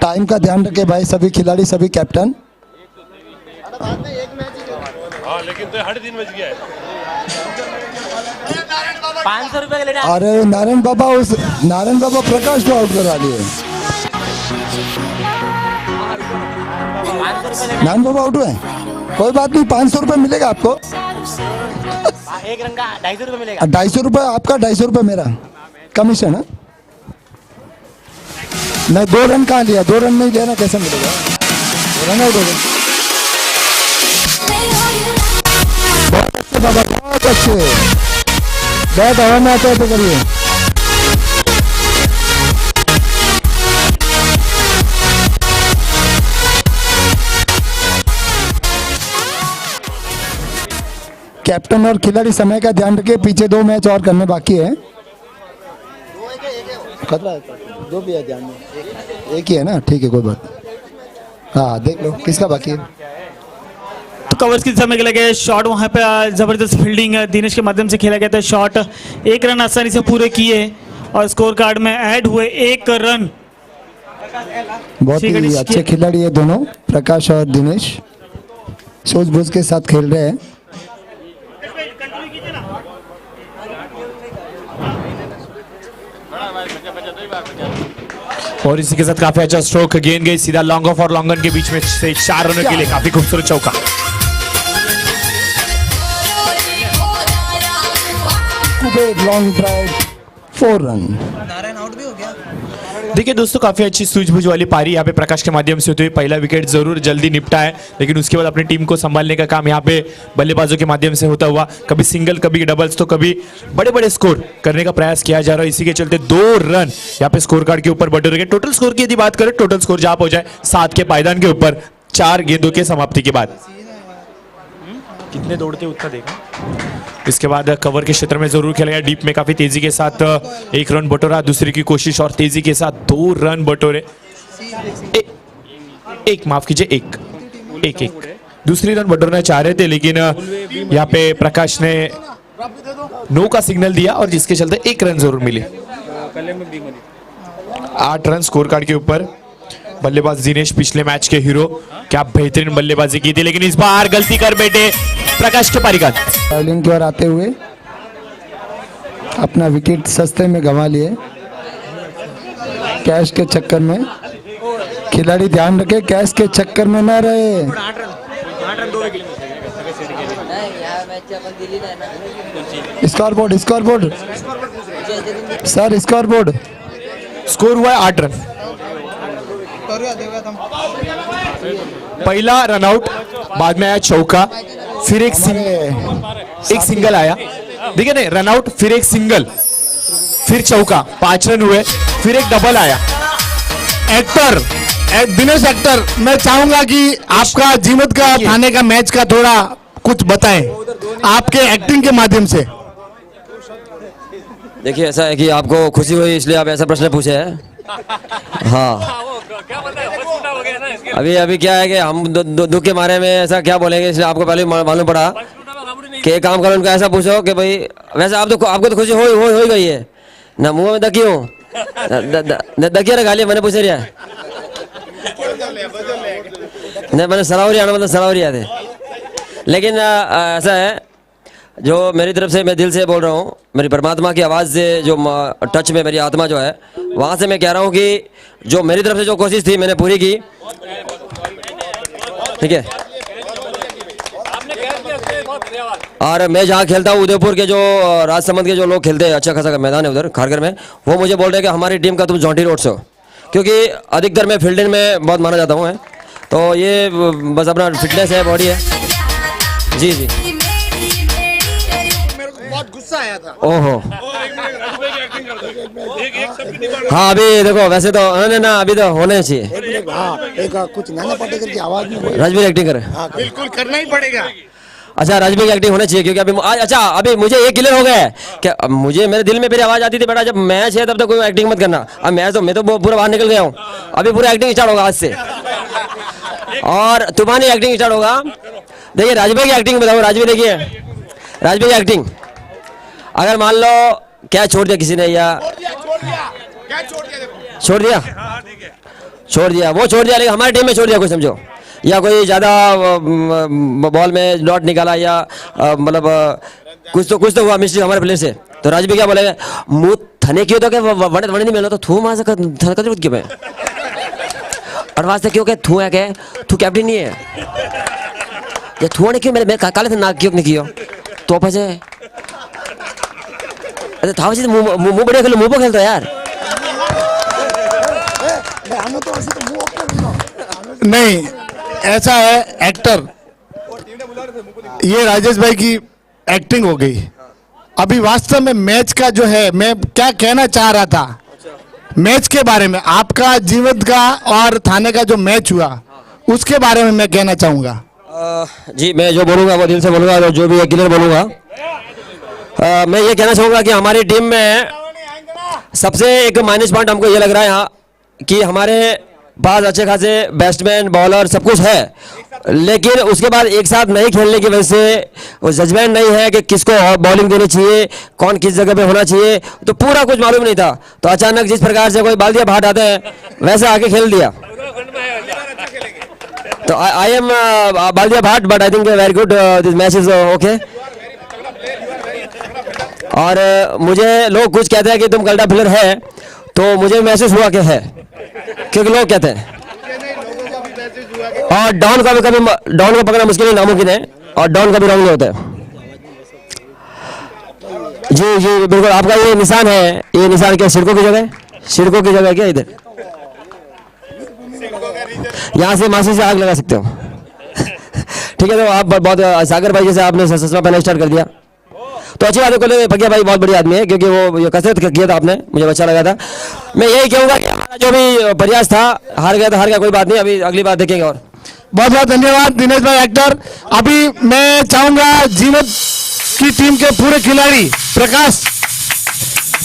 Time का ध्यान रखे भाई, सभी खिलाड़ी, सभी कैप्टन। हाँ लेकिन तो 3:30 बज गया है। 500 रुपए लेना। अरे नारायण बाबा प्रकाश को आउट करा लिए। नारायण बाबा आउट हुए, कोई बात नहीं, 500 रुपए मिलेगा आपको। एक रन का 250 रुपए मिलेगा। 250 रुपए आपका, 250 रुपए मेरा कमीशन है। नहीं 2 रन कहाँ लिया, 2 रन नहीं लिया, कैसे मिलेगा? रन आउट हो गए। बहुत अच्छे बाबा, बहुत अच्छे। बैट हवा में आता है तो करिए। कैप्टन और खिलाड़ी समय का ध्यान रखिए, पीछे 2 मैच और करने बाकी है। खतरा है, 2 भी है ध्यान में, एक ही है ना, ठीक है कोई बात। हाँ देख लो किसका बाकी है। तो कवर्स के समय खेला गया शॉट, वहाँ पे जबरदस्त फील्डिंग दिनेश के माध्यम से खेला गया था शॉट। 1 रन आसानी से पूरे किए और स्कोर कार्ड में ऐड हुए 1 रन। बहुत ही अच्छे खिलाड़ी है दोनों, प्रकाश और दिनेश, सूझबूझ के साथ खेल रहे हैं। और इसी के साथ काफी अच्छा स्ट्रोक, गेंद गई सीधा लॉन्ग ऑफ और लॉन्गन के बीच में से 4 रनों के लिए काफी खूबसूरत चौका। Long drive, 4 run. Narayan out भी हो गया। देखिए दोस्तों, काफी अच्छी सूझबूझ वाली पारी यहाँ पे प्रकाश के माध्यम से होती हुई पहला विकेट जरूर जल्दी निपटा है, लेकिन उसके बाद अपनी टीम को संभालने का काम यहाँ पे बल्लेबाजों के माध्यम से होता हुआ, कभी सिंगल कभी डबल्स तो कभी बड़े बड़े स्कोर करने का प्रयास किया जा रहा है। इसी के चलते 2 रन यहाँ पे स्कोर कार्ड के ऊपर बढ़ रहे हैं। टोटल स्कोर की यदि बात करें, टोटल स्कोर जहां पहुंचा है 7 के पायदान के ऊपर 4 गेंदों के समाप्ति के बाद। कितने दौड़ते उतना देखा। इसके बाद कवर के क्षेत्र में जरूर खेला गया, डीप में काफी तेजी के साथ 1 रन बटोरा, दूसरी की कोशिश और तेजी के साथ 2 रन बटोरे। एक माफ कीजिए, एक दूसरी रन बटोरना चाह रहे थे, लेकिन यहाँ पे प्रकाश ने नो का सिग्नल दिया और जिसके चलते 1 रन जरूर मिले। 8 रन स्कोर कार्ड के ऊपर। बल्लेबाज दिनेश पिछले मैच के हीरो, क्या बेहतरीन बल्लेबाजी की थी, लेकिन इस बार गलती कर बैठे प्रकाश के पारीगत। बॉलिंग की ओर आते हुए अपना विकेट सस्ते में गंवा लिए कैश के चक्कर में। खिलाड़ी ध्यान रखे, कैश के चक्कर में ना रहे। स्कोरबोर्ड सर, स्कोरबोर्ड स्कोर हुआ है 8 रन। पहला रन आउट, बाद में आया चौका, फिर एक सिंगल आया। देखिए नहीं, रन आउट फिर एक सिंगल फिर चौका, 5 रन हुए, फिर एक डबल आया। दिनेश एक्टर, मैं चाहूंगा कि आपका जीवत का थाने का मैच का थोड़ा कुछ बताएं आपके एक्टिंग के माध्यम से। देखिए ऐसा है कि आपको खुशी हुई इसलिए आप ऐसा प्रश्न पूछे हैं। हाँ अभी क्या है कि हम दुख के मारे में ऐसा क्या बोलेंगे, इसलिए आपको पहले मालूम पड़ा कि एक काम करो, उनका ऐसा पूछो कि भाई वैसे आपको तो खुशी हो गई है ना, मुंह में दकियो दकिया रखा लिया, मैंने पूछे रहा नहीं, मैंने सरावरी आना मतलब सरावरी आते। लेकिन ऐसा है, जो मेरी तरफ से मैं दिल से बोल रहा हूँ, मेरी परमात्मा की आवाज़ से जो टच में मेरी आत्मा जो है, वहाँ से मैं कह रहा हूँ कि जो मेरी तरफ से जो कोशिश थी मैंने पूरी की। ठीक है, और मैं जहाँ खेलता हूँ उदयपुर के जो राजसमंद के जो लोग खेलते हैं, अच्छा खासा मैदान है उधर खारगर में, वो मुझे बोल रहे हैं कि हमारी टीम का तुम जॉन्टी रोड से हो, क्योंकि अधिकतर मैं फील्डिंग में बहुत माना जाता हूँ। तो ये बस अपना फिटनेस है, बॉडी है। जी जी, बहुत गुस्सा आया था। ओहो हाँ, अभी देखो वैसे तो ना अभी तो होने चाहिए। एक कुछ नाना पाटेकर की आवाज में राजवीर एक्टिंग करे, बिल्कुल करना ही पड़ेगा। अच्छा राजवीर की एक्टिंग होना चाहिए, क्योंकि अभी अच्छा अभी मुझे ये क्लियर हो गया है कि मुझे मेरे दिल में फिर आवाज आती थी, बेटा जब मैच है तब तक कोई एक्टिंग मत करना। अब मैच तो मैं तो पूरा बाहर निकल गया हूँ, अभी पूरा एक्टिंग स्टार्ट होगा आज से, और तुम्हारी एक्टिंग स्टार्ट होगा। देखिए राजवीर की एक्टिंग बताओ, राजवीर देखिए, राजवीर की एक्टिंग अगर मान लो क्या छोड़ दिया किसी ने या छोड़ दिया वो छोड़ दिया, लेकिन हमारी टीम में छोड़ दिया कोई समझो, या कोई ज़्यादा बॉल में डॉट निकाला या मतलब कुछ तो हुआ मिस्टेक हमारे प्लेयर से, तो राज भी क्या बोलेगा मुँह थने क्यों तो क्या वड़े नहीं मिलो तो थू वहाँ से थन क्यों मैं और वहाँ से क्यों क्या थू है क्या तू कैप्टन नहीं है ये थू ने क्यों मेरे काले थे नाक क्यों नहीं किया तो पचे अरे था वैसे मुँह बढ़िया खेलो मुँह पर खेलता यार नहीं ऐसा है एक्टर, ये राजेश भाई की एक्टिंग हो गई। अभी वास्तव में मैच का जो है मैं क्या कहना चाह रहा था मैच के बारे में, आपका जीवन का और थाने का जो मैच हुआ उसके बारे में मैं कहना चाहूंगा। जी मैं जो बोलूँगा वो दिल से बोलूँगा और जो भी है क्लियर बोलूँगा। मैं ये कहना चाहूँगा कि हमारी टीम में सबसे एक माइनस पॉइंट हमको ये लग रहा है यहाँ कि हमारे पास अच्छे खासे बैट्समैन बॉलर सब कुछ है, लेकिन उसके बाद एक साथ नहीं खेलने की वजह से वो जजमेंट नहीं है कि किसको बॉलिंग देनी चाहिए, कौन किस जगह पे होना चाहिए, तो पूरा कुछ मालूम नहीं था। तो अचानक जिस प्रकार से कोई बाल्दिया भाट आते हैं वैसे आके खेल दिया। तो I am Baldia Bhat but I think very good this match is okay. और मुझे लोग कुछ कहते हैं कि तुम कल्टा प्लेयर है, तो मुझे महसूस हुआ कि है, क्योंकि लोग कहते हैं। और डाउन का भी कभी डाउन को पकड़ना मुश्किल नामुमकिन है, और डाउन का भी रॉन्ग नहीं होता है। जी जी बिल्कुल, आपका ये निशान है, ये निशान क्या सिरकों की जगह क्या इधर? यहाँ से मासी से आग लगा सकते हो। ठीक है, तो आप बहुत सागर भाई जैसे आपने ससुरा पहले स्टार्ट कर दिया तो अच्छी बात है। पकिया भाई बहुत बढ़िया आदमी है, क्योंकि वो कसरत किया था आपने, मुझे अच्छा लगा था। मैं यही कहूँगा कि हमारा जो भी प्रयास था हार गया कोई बात नहीं, अभी अगली बार देखेंगे। और बहुत बहुत धन्यवाद दिनेश भाई एक्टर। अभी मैं चाहूंगा जीवन की टीम के पूरे खिलाड़ी प्रकाश,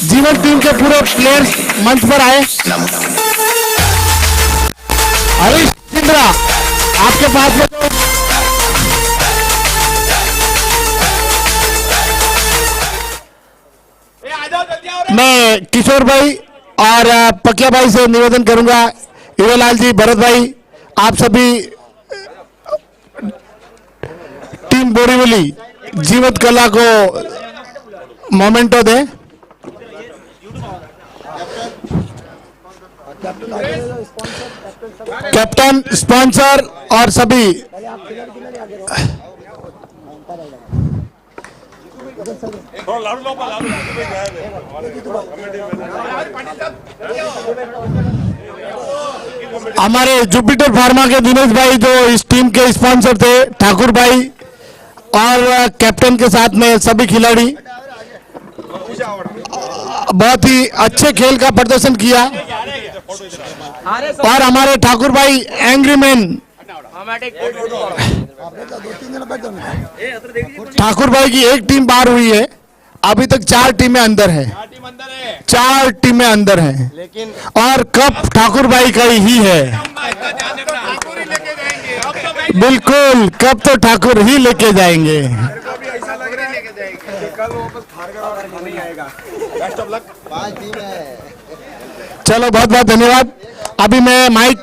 जीवन टीम के पूरे प्लेयर्स मंच पर आए। हरीश सिंद्रा आपके पास में तो मैं किशोर भाई और पकिया भाई से निवेदन करूंगा, हीरोलाल जी, भरत भाई, आप सभी टीम बोरीवली जीवत कला को मोमेंटो दें। कैप्टन, स्पॉन्सर और सभी हमारे जुपिटर फार्मा के दिनेश भाई जो इस टीम के स्पॉन्सर थे, ठाकुर भाई और कैप्टन के साथ में सभी खिलाड़ी बहुत ही अच्छे खेल का प्रदर्शन किया। और हमारे ठाकुर भाई एंग्री मैन ठाकुर भाई की एक टीम बाहर हुई है, अभी तक 4 टीमें अंदर है, 4 टीमें अंदर हैं, और कप ठाकुर भाई का ही है। बिल्कुल, कप तो ठाकुर ही लेके जाएंगे। चलो बहुत बहुत धन्यवाद। अभी मैं माइक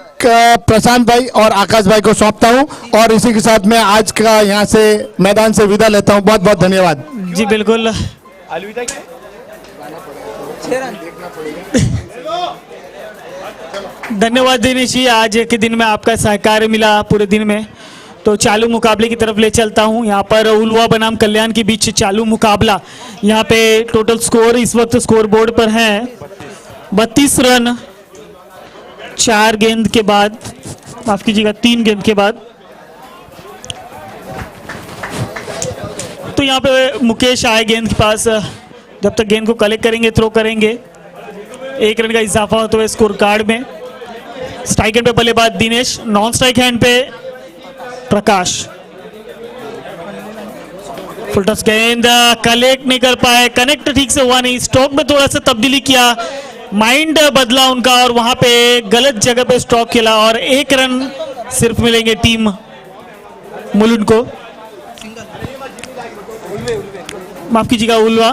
प्रशांत भाई और आकाश भाई को सौंपता हूं, और इसी के साथ मैं आज का यहां से मैदान से विदा लेता हूं। बहुत बहुत धन्यवाद। जी बिल्कुल, धन्यवाद दिनेश जी, आज के दिन में आपका सहकार मिला पूरे दिन में। तो चालू मुकाबले की तरफ ले चलता हूं। यहाँ पर उलवा बनाम कल्याण के बीच चालू मुकाबला। यहाँ पे टोटल स्कोर इस वक्त स्कोर बोर्ड पर है 32 रन 4 गेंद के बाद, माफ कीजिएगा 3 गेंद के बाद। तो यहाँ पे मुकेश आए गेंद के पास, जब तक गेंद को कलेक्ट करेंगे थ्रो करेंगे। 1 रन का इजाफा होता है स्कोर कार्ड में। स्ट्राइक हैंड पे बल्लेबाज दिनेश, नॉन स्ट्राइक हैंड पे प्रकाश। फुल टॉस गेंद कलेक्ट नहीं कर पाए, कनेक्ट ठीक से हुआ नहीं। स्ट्रोक में थोड़ा सा तब्दीली किया, माइंड बदला उनका और वहां पे गलत जगह पे स्ट्रोक खेला, और 1 रन सिर्फ मिलेंगे टीम मुलुंड को, माफ कीजिएगा उलवा।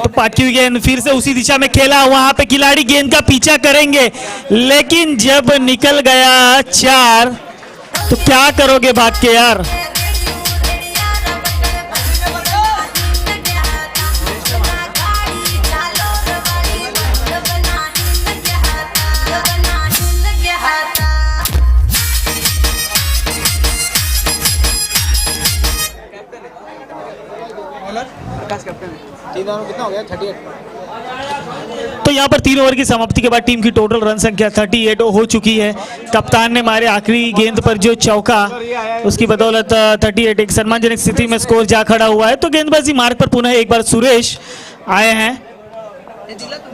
तो पाकी हुई गेंद फिर से उसी दिशा में खेला, वहां पे खिलाड़ी गेंद का पीछा करेंगे, लेकिन जब निकल गया 4 तो क्या करोगे भाग के यार। तो यहाँ पर 3 ओवर की समाप्ति के बाद टीम की टोटल रन संख्या 38 हो चुकी है। कप्तान ने मारे आखिरी गेंद पर जो चौका, उसकी बदौलत 38 एक सम्मानजनक स्थिति में स्कोर जा खड़ा हुआ है। तो गेंदबाजी मार्ग पर पुनः एक बार सुरेश आए हैं।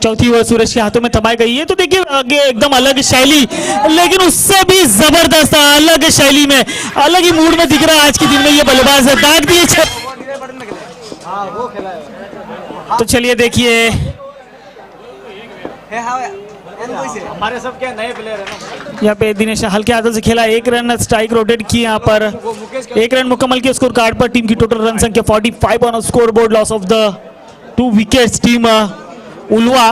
चौथी ओवर सुरेश के हाथों में थमाई गई है। तो देखिए आगे एकदम अलग शैली, लेकिन उससे भी जबरदस्त अलग शैली में, अलग ही मूड में दिख रहा है आज के दिन में ये बल्लेबाज है। दाग दिए तो चलिए देखिए, हमारे सब क्या नए प्लेयर है ना। यहाँ पे दिनेश हल्के हाथों से खेला, 1 रन स्ट्राइक रोटेट की, यहाँ पर 1 रन मुकम्मल किया स्कोर कार्ड पर। टीम की टोटल रन संख्या 45 on score board, loss of the 2 wickets team Ulwa.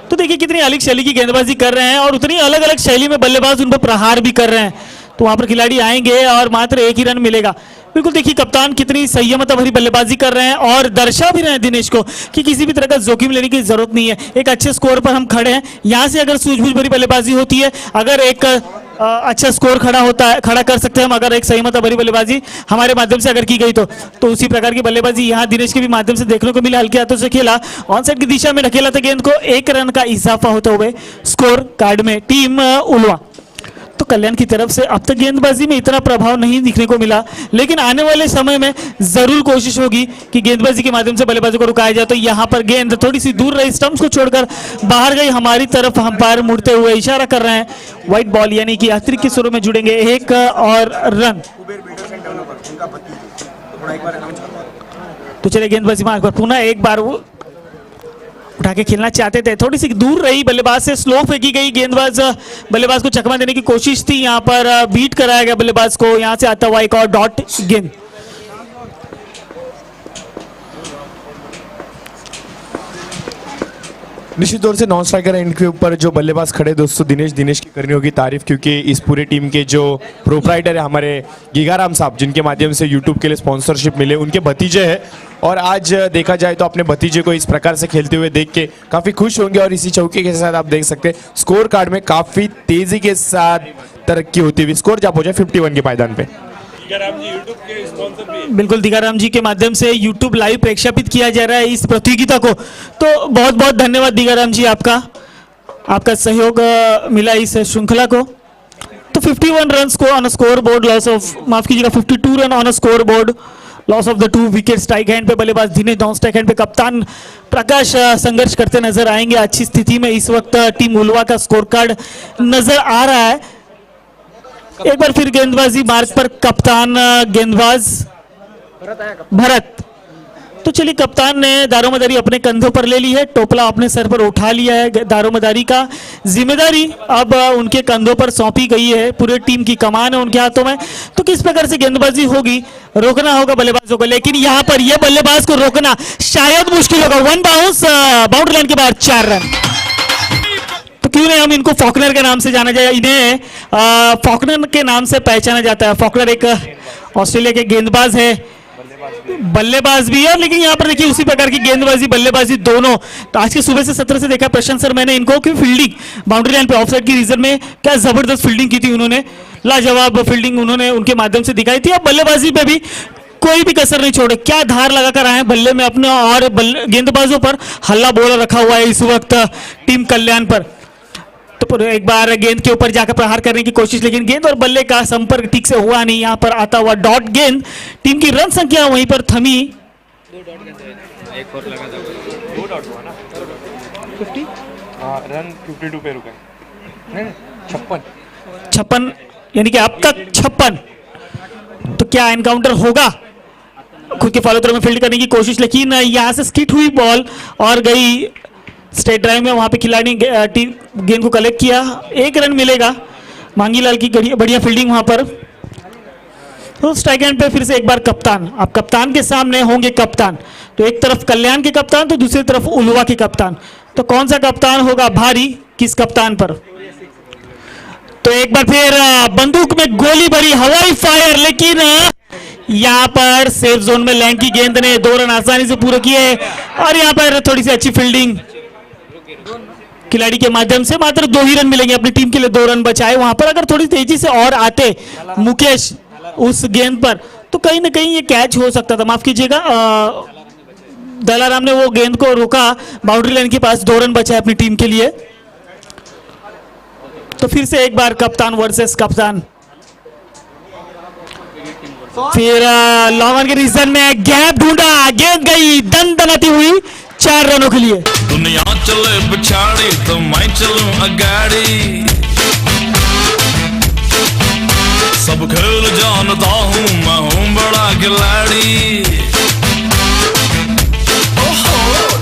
तो देखिए कितनी अलग शैली की गेंदबाजी कर रहे हैं और उतनी अलग अलग शैली में बल्लेबाज उन पर प्रहार भी कर रहे हैं। तो वहां पर खिलाड़ी आएंगे और मात्र 1 ही रन मिलेगा। बिल्कुल देखिए कप्तान कितनी संयमता भरी बल्लेबाजी कर रहे हैं और दर्शा भी रहे हैं दिनेश को कि किसी भी तरह का जोखिम लेने की जरूरत नहीं है। एक अच्छे स्कोर पर हम खड़े हैं, यहाँ से अगर सूझबूझ भरी बल्लेबाजी होती है, अगर एक अच्छा स्कोर खड़ा कर सकते हैं हम, अगर एक संयमता भरी बल्लेबाजी हमारे माध्यम से अगर की गई तो उसी प्रकार की बल्लेबाजी यहाँ दिनेश के भी माध्यम से देखने को मिला। हल्के हाथों से खेला, ऑन साइड की दिशा में ढकेला था गेंद को, 1 रन का इजाफा होते हुए स्कोर कार्ड में टीम उलवा। तो कल्याण की तरफ से अब तक गेंदबाजी में इतना प्रभाव नहीं दिखने को मिला, लेकिन आने वाले समय में जरूर कोशिश होगी कि गेंदबाजी के माध्यम से बल्लेबाजों को रुकाया जाए। तो यहाँ पर गेंद थोड़ी सी दूर रही, स्टंप्स को छोड़कर बाहर गई हमारी तरफ, अंपायर मुड़ते हुए इशारा कर रहे हैं व्हाइट बॉल, यानी कि अतिरिक्त के सुरों में जुड़ेंगे 1 और रन। तो चलिए गेंदबाजी मार्ग पर पुनः एक बार वो उठा के खेलना चाहते थे, थोड़ी सी दूर रही बल्लेबाज से, स्लो फेंकी गई गेंदबाज, बल्लेबाज को चकमा देने की कोशिश थी, यहाँ पर बीट कराया गया बल्लेबाज को। यहाँ से आता हुआ एक और डॉट गेंद। निश्चित तौर से नॉन स्ट्राइकर एंड के ऊपर जो बल्लेबाज खड़े दोस्तों दिनेश की करनी होगी तारीफ, क्योंकि इस पूरे टीम के जो प्रोप्राइटर है हमारे गीगाराम साहब, जिनके माध्यम से यूट्यूब के लिए स्पॉन्सरशिप मिले, उनके भतीजे हैं। और आज देखा जाए तो अपने भतीजे को इस प्रकार से खेलते हुए देख के काफ़ी खुश होंगे। और इसी चौके के साथ आप देख सकते हैं स्कोर कार्ड में काफ़ी तेज़ी के साथ तरक्की होती हुई स्कोर जा पहुंचा 51 के पायदान पे। दीगाराम जी यूट्यूब के स्पॉन्सर भी, बिल्कुल दीगाराम जी के माध्यम से यूट्यूब लाइव प्रेक्षापित किया जा रहा है इस प्रतियोगिता को। तो बहुत बहुत धन्यवाद दीगाराम जी, आपका सहयोग मिला इस श्रृंखला को। तो 51 रन को on score board, loss of, माफ कीजिएगा 52 run on score board, loss of the 2 wicket. Strike hand पे बल्लेबाज दिनेश, डाउन स्ट्राइक हैंड पे कप्तान प्रकाश संघर्ष करते नजर आएंगे। अच्छी स्थिति में इस वक्त टीम उलवा का स्कोर कार्ड नजर आ रहा है। एक बार फिर गेंदबाजी मार्ग पर कप्तान गेंदबाज भरत। तो चलिए कप्तान ने दारोमदारी अपने कंधों पर ले ली है, टोपला अपने सर पर उठा लिया है, दारोमदारी का जिम्मेदारी अब उनके कंधों पर सौंपी गई है, पूरे टीम की कमान है उनके हाथों में। तो किस प्रकार से गेंदबाजी होगी, रोकना होगा बल्लेबाजों को, लेकिन यहाँ पर यह बल्लेबाज को रोकना शायद मुश्किल होगा। 1 बाउंस, बाउंड्री लाइन के बाद 4 रन। तो क्यों नहीं हम इनको फॉकनर के नाम से जाना जाए, इन्हें फॉकनर के नाम से पहचाना जाता है। फॉकनर एक ऑस्ट्रेलिया के गेंदबाज है, बल्लेबाज भी है, लेकिन यहाँ पर देखिए उसी प्रकार की गेंदबाजी बल्लेबाजी दोनों। तो आज के सुबह से 17 से देखा प्रशांत सर मैंने इनको कि फील्डिंग बाउंड्री लाइन पे ऑफसाइड की रीजन में क्या जबरदस्त फील्डिंग की थी उन्होंने, लाजवाब फील्डिंग उन्होंने उनके माध्यम से दिखाई थी। अब बल्लेबाजी पे भी कोई भी कसर नहीं छोड़े, क्या धार लगाकर आए बल्ले में अपने, और गेंदबाजों पर हल्ला बोला रखा हुआ है इस वक्त टीम कल्याण पर। तो एक बार गेंद के ऊपर जाकर प्रहार करने की कोशिश, लेकिन गेंद और बल्ले का संपर्क ठीक से हुआ नहीं। यहाँ पर आता हुआ डॉट गेंद, टीम की रन संख्या वहीं पर थमी। 2 डॉट हुआ ना, 50 रन 52 पे रुका, नहीं 56 यानी कि अब तक 56। तो क्या एनकाउंटर होगा, खुद के फॉलो थ्रो में फील्ड करने की कोशिश, लेकिन यहाँ से स्किट हुई बॉल और गई स्ट्रेट ड्राइव में। वहां पे खिलाड़ी गेंद को कलेक्ट किया, 1 रन मिलेगा। मांगीलाल की बढ़िया फील्डिंग वहां पर। तो स्ट्राइक एंड पे फिर से एक बार कप्तान, अब कप्तान के सामने होंगे कप्तान, तो एक तरफ कल्याण के कप्तान तो दूसरी तरफ उलवा के कप्तान, तो कौन सा कप्तान होगा भारी किस कप्तान पर? तो एक बार फिर बंदूक में गोली भरी हवाई फायर, लेकिन यहाँ पर सेफ जोन में लैंग की गेंद ने 2 रन आसानी से पूरे किए और यहाँ पर थोड़ी सी अच्छी फील्डिंग खिलाड़ी के माध्यम से मात्र 2 ही रन मिलेंगे अपनी टीम के लिए, 2 रन बचाए। वहां पर अगर थोड़ी तेजी से और आते मुकेश उस गेंद पर तो कहीं ना कहीं ये कैच हो सकता था, माफ कीजिएगा, दलाराम ने वो गेंद को रोका, बाउंड्री लाइन के पास 2 रन बचाए अपनी टीम के लिए। तो फिर से एक बार कप्तान वर्सेस कप्तान, फिर लॉन के रीजन में गैप ढूंढा, गेंद गई दनदनाती हुई 4 रनों के लिए। दुनिया चले पिछाड़ी तो मैं चलूं अगाड़ी, सब खेल जानता हूँ मैं हूँ बड़ा खिलाड़ी।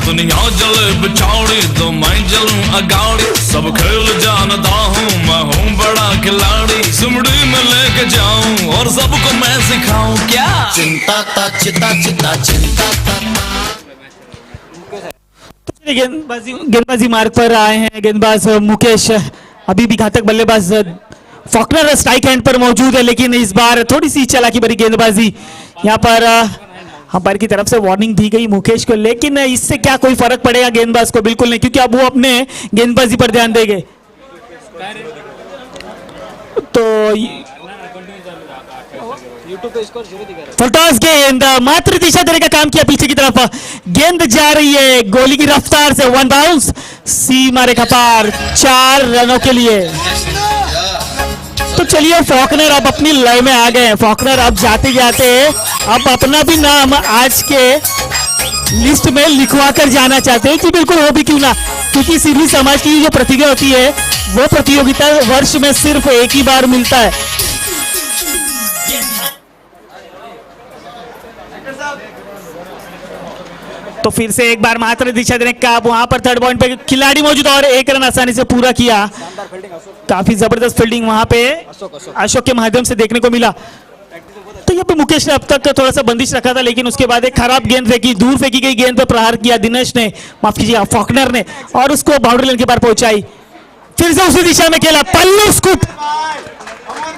दुनिया चले पिछाड़ी तो मैं चलूं अगाड़ी, सब खेल जानता हूँ मैं हूँ बड़ा खिलाड़ी। सुमड़ी में लेके जाऊं और सबको मैं सिखाऊं क्या, चिंता ता चिता चिता चिंता ता। गेंदबाजी मार्ग पर आए हैं गेंदबाज मुकेश, अभी भी घातक बल्लेबाज फॉकनर स्ट्राइक हैंड पर मौजूद है, लेकिन इस बार थोड़ी सी चालाकी भरी गेंदबाजी। यहाँ पर अंपायर की तरफ से वार्निंग दी गई मुकेश को, लेकिन इससे क्या कोई फर्क पड़ेगा गेंदबाज को? बिल्कुल नहीं, क्योंकि अब वो अपने गेंदबाजी पर ध्यान देंगे। तो फुलटॉस गेंद मात्र दिशा देने का काम किया पीछे की तरफ, गेंद जा रही है गोली की रफ्तार से, 1 बाउंस सीमा रेखा पार, 4 रनों के लिए। तो चलिए फॉकनर अब अपनी लय में आ गए हैं, फॉकनर अब जाते जाते अब अपना भी नाम आज के लिस्ट में लिखवा कर जाना चाहते हैं कि बिल्कुल वो भी क्यों ना, क्योंकि सिर्फ समाज की जो प्रतियोगिता होती है वो प्रतियोगिता वर्ष में सिर्फ एक ही बार मिलता है। तो फिर से एक बार मात्र दिशा देने का, वहां पर 3rd पॉइंट पे खिलाड़ी मौजूद और 1 रन आसानी से पूरा किया। काफी जबरदस्त फील्डिंग वहां पे अशोक के माध्यम से देखने को मिला। तो यहाँ पे मुकेश ने अब तक थोड़ा सा बंदिश रखा था, लेकिन उसके बाद एक खराब गेंद फेंकी, दूर फेंकी गई गेंद पे प्रहार किया दिनेश ने, माफ कीजिएगा फॉकनर ने, और उसको बाउंड्री लाइन के पार पहुंचाई। फिर से उसी दिशा में खेला, पल्लू स्कूप,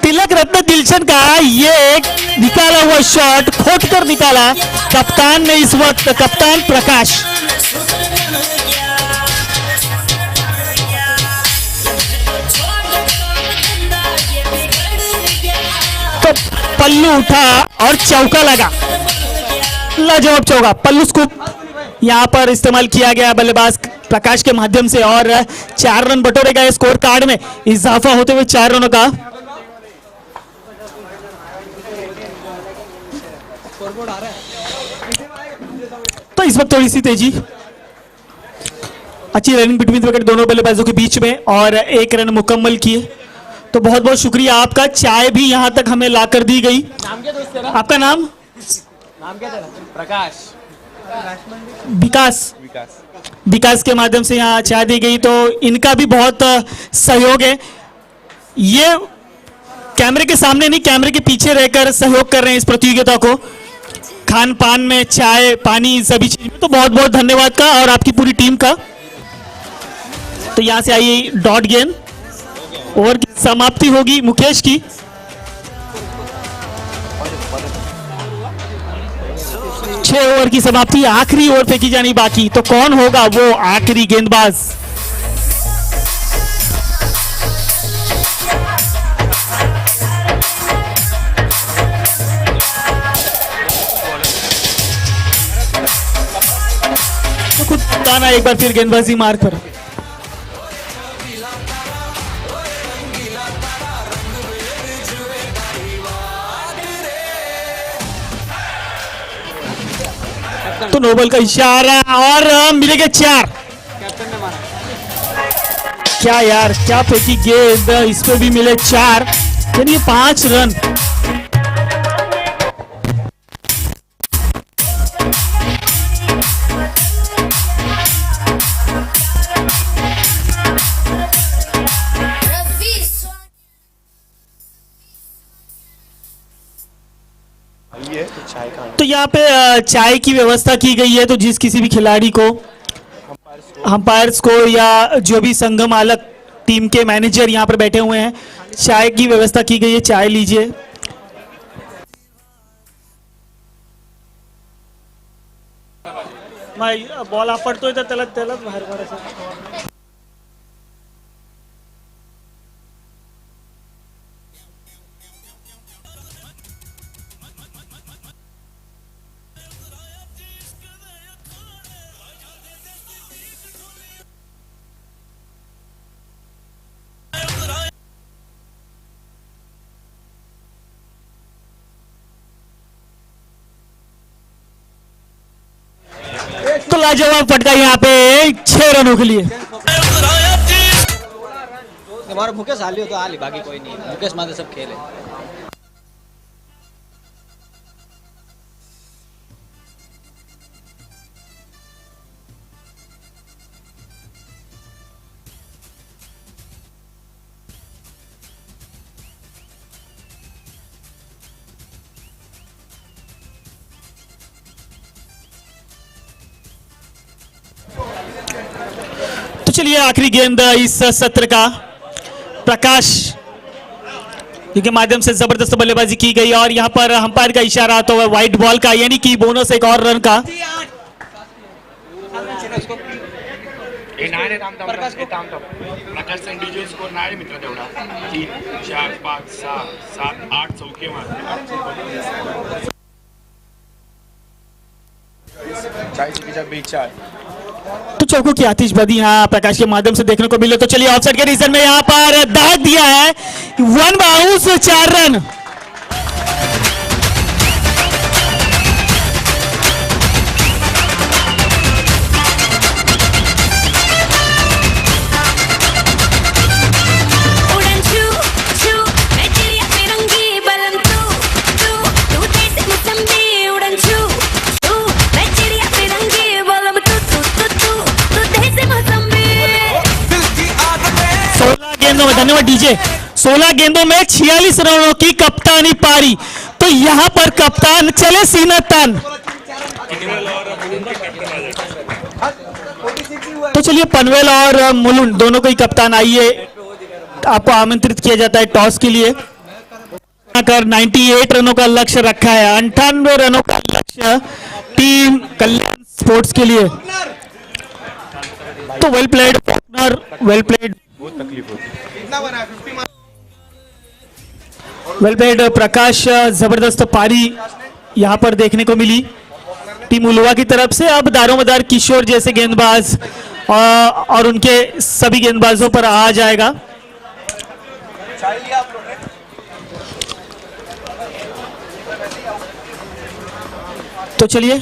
तिलक रत्न दिलशन का ये एक निकाला हुआ शॉट खोद कर निकाला कप्तान ने इस वक्त, कप्तान प्रकाश। तो पल्लू उठा और चौका लगा, लाजवाब चौका, पल्लू स्कूप यहां पर इस्तेमाल किया गया बल्लेबाज प्रकाश के माध्यम से, और 4 रन बटोरे गए, स्कोर कार्ड में इजाफा होते हुए 4 रनों का। तो इस वक्त थोड़ी सी तेजी, अच्छी रनिंग बिटवीन विकेट दोनों बल्लेबाजों के बीच में, और 1 रन मुकम्मल किए। तो बहुत बहुत शुक्रिया आपका, चाय भी यहां तक हमें लाकर दी गई। आपका नाम? क्या था? प्रकाश, विकास, विकास के माध्यम से यहाँ चाय दी गई, तो इनका भी बहुत सहयोग है। ये कैमरे के सामने नहीं, कैमरे के पीछे रहकर सहयोग कर रहे हैं इस प्रतियोगिता को, खान पान में, चाय पानी सभी चीज में। तो बहुत बहुत धन्यवाद का और आपकी पूरी टीम का। तो यहां से आई डॉट गेंद, ओवर की समाप्ति होगी मुकेश की। छह ओवर की समाप्ति, आखिरी ओवर फेंकी जानी बाकी, तो कौन होगा वो आखिरी गेंदबाज? तो खुद ताना एक बार फिर गेंदबाजी मार्ग पर। तो नोबल का इशारा और मिलेगा 4। क्या यार, क्या फेंकी गेंद, इस पे भी मिले 4, यानी 5 रन। यहाँ पे चाय की व्यवस्था की गई है, तो जिस किसी भी खिलाड़ी को, अंपायर्स को या जो भी संघ मालक टीम के मैनेजर यहाँ पर बैठे हुए हैं, चाय की व्यवस्था की गई है, चाय लीजिए। बॉल आपटतोय तर त्यालाच बाहेर काढायचं। तो लाजवाब फटका यहाँ पे 6 रनों के लिए। हमारा मुकेश हाली हो तो हाली, बाकी कोई नहीं, मुकेश माथे सब खेले। तो चलिए आखिरी गेंद इस सत्र का प्रकाश के माध्यम से जबरदस्त बल्लेबाजी की गई और यहाँ पर अंपायर का इशारा तो व्हाइट बॉल का, यानी कि बोनस एक और रन का। प्रकाशचा इंडिव्हिज्युअल स्कोर नाही मित्र तेवढा 3, 4, 5, 6, 7, 8 चौके मारले। तो चौकों की आतिशबाजी यहाँ प्रकाश के माध्यम से देखने को मिले। तो चलिए ऑफसाइड के रीजन में यहाँ पर दाग दिया है, 1 बाउंस 4 रन। धन्यवाद डीजे। 16 गेंदों में 46 रनों की कप्तानी पारी। तो यहां पर कप्तान चले सीना तान। तो चलिए पनवेल और मुलुंड दोनों को ही कप्तान, आइए आपको आमंत्रित किया जाता है टॉस के लिए। कर 98 रनों का लक्ष्य रखा है, 98 रनों का लक्ष्य टीम कल्याण स्पोर्ट्स के लिए। तो well played partner, well played, well played Prakash. जबरदस्त पारी यहां पर देखने को मिली टीम उलवा की तरफ से। अब दारोमदार किशोर जैसे गेंदबाज और उनके सभी गेंदबाजों पर आ जाएगा। तो चलिए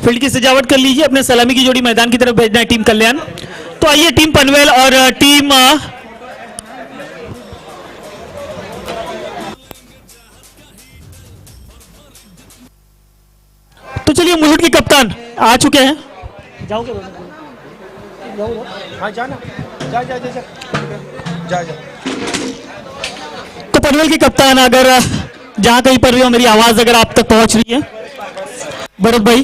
फील्ड की सजावट कर लीजिए, अपने सलामी की जोड़ी मैदान की तरफ भेजना है टीम कल्याण। तो आइए टीम पनवेल और टीम तो चलिए मुलुंड के कप्तान आ चुके हैं। जाओगे? हाँ जाना, जा। तो पनवेल के कप्तान, अगर जहां कहीं पर भी हो, मेरी आवाज अगर आप तक पहुंच रही है, भरत भाई,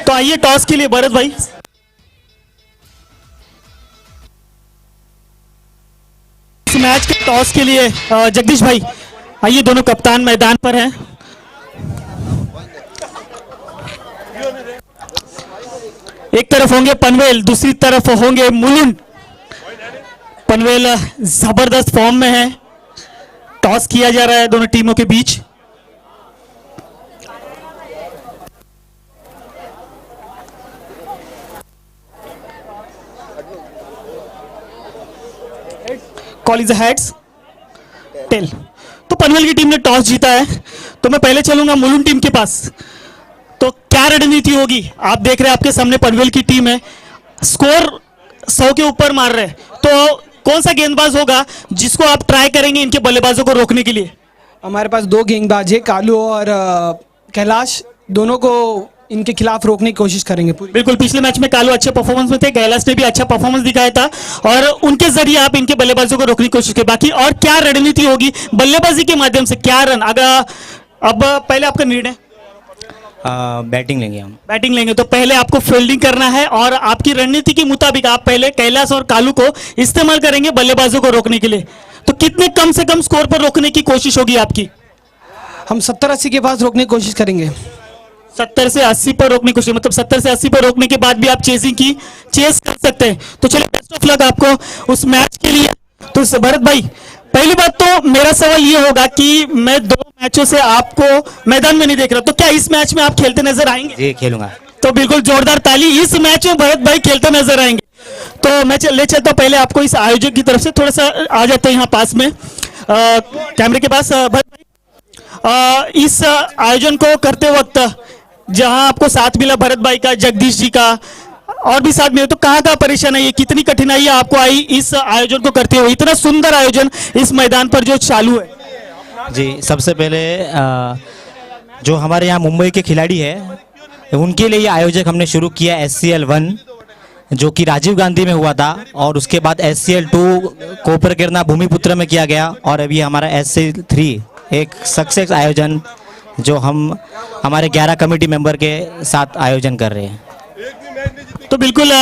तो आइए टॉस के लिए भरत भाई। इस मैच के टॉस के लिए जगदीश भाई, आइए दोनों कप्तान मैदान पर हैं। एक तरफ होंगे पनवेल, दूसरी तरफ होंगे मुलुंड। पनवेल जबरदस्त फॉर्म में है। टॉस किया जा रहा है दोनों टीमों के बीच। Call is heads tail. तो पनवेल की टीम ने टॉस जीता है, तो मैं पहले चलूंगा मुलुंड टीम के पास। तो क्या रणनीति होगी? आप देख रहे हैं आपके सामने पनवेल की टीम है, स्कोर 100 के ऊपर मार रहे हैं। तो कौन सा गेंदबाज होगा जिसको आप ट्राई करेंगे इनके बल्लेबाजों को रोकने के लिए? हमारे पास 2 गेंदबाज है, कालू और कैलाश। दोनों को इनके खिलाफ रोकने की कोशिश करेंगे पूरी। बिल्कुल, पिछले मैच में कालू अच्छे परफॉर्मेंस में थे, कैलाश ने भी अच्छा परफॉर्मेंस दिखाया था और उनके जरिए आप इनके बल्लेबाजों को रोकने की कोशिश करें। बाकी और क्या रणनीति होगी बल्लेबाजी के माध्यम से, क्या रन? अगर अब पहले आपका निर्णय बैटिंग लेंगे हम। बैटिंग लेंगे तो पहले आपको फील्डिंग करना है और आपकी रणनीति के मुताबिक आप पहले कैलाश और कालू को इस्तेमाल करेंगे बल्लेबाजों को रोकने के लिए। तो कितने कम से कम स्कोर पर रोकने की कोशिश होगी आपकी? हम 70-80 के पास रोकने की कोशिश करेंगे। 70 से 80 पर रोकने की कोशिश, मतलब 70 से 80 पर रोकने के बाद भी आप चेस कर सकते हैं। तो चलिए, बेस्ट ऑफ लक आपको उस मैच के लिए। तो भरत भाई, पहली बात तो मेरा सवाल ये होगा कि मैं 2 मैचों से आपको मैदान में नहीं देख रहा, तो क्या इस मैच में आप खेलते नजर आएंगे? जी खेलूंगा। तो बिल्कुल जोरदार ताली, इस मैच में भरत भाई खेलते नजर आएंगे। तो मैं ले चलता हूं पहले आपको इस आयोजक की तरफ से, थोड़ा सा आ जाते हैं यहाँ पास में कैमरे के पास। भरत भाई, इस आयोजन को करते वक्त जहां आपको साथ मिला भरत भाई का, जगदीश जी का और भी साथ मिले, तो कहाँ परेशान है, ये कितनी कठिनाइयां आपको आई इस आयोजन को करते हुए? इतना सुंदर आयोजन इस मैदान पर जो चालू है। जी, सबसे पहले जो हमारे यहाँ मुंबई के खिलाड़ी है उनके लिए ये आयोजक हमने शुरू किया SCL 1, जो कि राजीव गांधी में हुआ था, और उसके बाद SCL 2 कोपरकेरना भूमिपुत्र में किया गया, और अभी हमारा SCL 3 एक सक्सेस आयोजन जो हम हमारे 11 कमेटी मेंबर के साथ आयोजन कर रहे हैं। तो बिल्कुल